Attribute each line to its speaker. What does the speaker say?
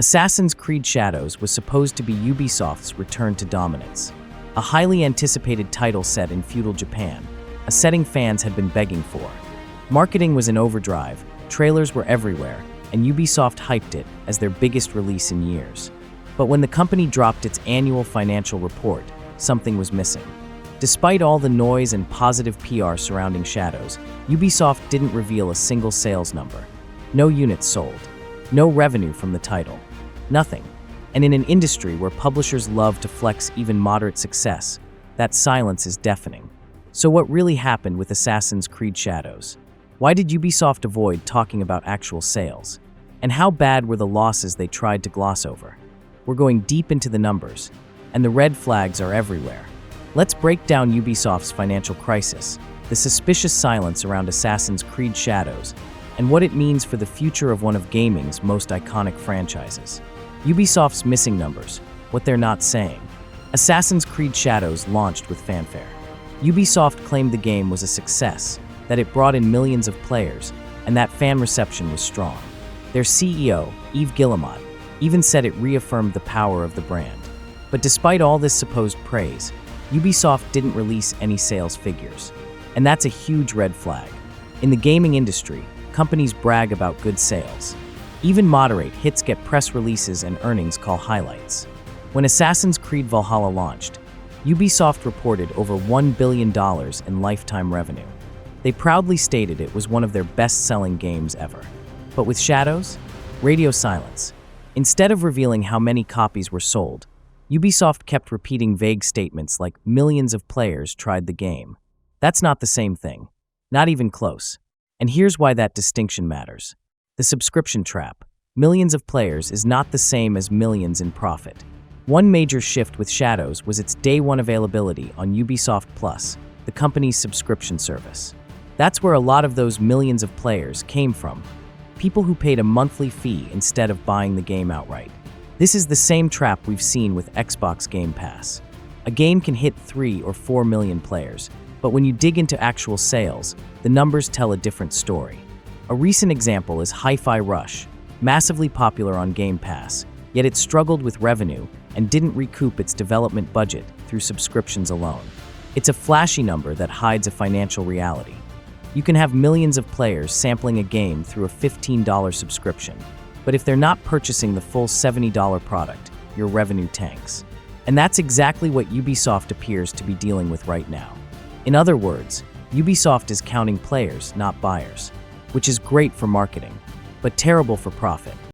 Speaker 1: Assassin's Creed Shadows was supposed to be Ubisoft's return to dominance, a highly anticipated title set in feudal Japan, a setting fans had been begging for. Marketing was in overdrive, trailers were everywhere, and Ubisoft hyped it as their biggest release in years. But when the company dropped its annual financial report, something was missing. Despite all the noise and positive PR surrounding Shadows, Ubisoft didn't reveal a single sales number. No units sold. No revenue from the title. Nothing. And in an industry where publishers love to flex even moderate success, that silence is deafening. So what really happened with Assassin's Creed Shadows? Why did Ubisoft avoid talking about actual sales? And how bad were the losses they tried to gloss over? We're going deep into the numbers, and the red flags are everywhere. Let's break down Ubisoft's financial crisis, the suspicious silence around Assassin's Creed Shadows, and what it means for the future of one of gaming's most iconic franchises. Ubisoft's missing numbers, what they're not saying. Assassin's Creed Shadows launched with fanfare. Ubisoft claimed the game was a success, that it brought in millions of players, and that fan reception was strong. Their CEO, Yves Guillemot, even said it reaffirmed the power of the brand. But despite all this supposed praise, Ubisoft didn't release any sales figures. And that's a huge red flag. In the gaming industry, companies brag about good sales. Even moderate hits get press releases and earnings call highlights. When Assassin's Creed Valhalla launched, Ubisoft reported over $1 billion in lifetime revenue. They proudly stated it was one of their best-selling games ever. But with Shadows, radio silence. Instead of revealing how many copies were sold, Ubisoft kept repeating vague statements like millions of players tried the game. That's not the same thing. Not even close. And here's why that distinction matters. The subscription trap. Millions of players is not the same as millions in profit. One major shift with Shadows was its day one availability on Ubisoft Plus, the company's subscription service. That's where a lot of those millions of players came from. People who paid a monthly fee instead of buying the game outright. This is the same trap we've seen with Xbox Game Pass. A game can hit 3 or 4 million players, but when you dig into actual sales, the numbers tell a different story. A recent example is Hi-Fi Rush, massively popular on Game Pass, yet it struggled with revenue and didn't recoup its development budget through subscriptions alone. It's a flashy number that hides a financial reality. You can have millions of players sampling a game through a $15 subscription, but if they're not purchasing the full $70 product, your revenue tanks. And that's exactly what Ubisoft appears to be dealing with right now. In other words, Ubisoft is counting players, not buyers, which is great for marketing, but terrible for profit.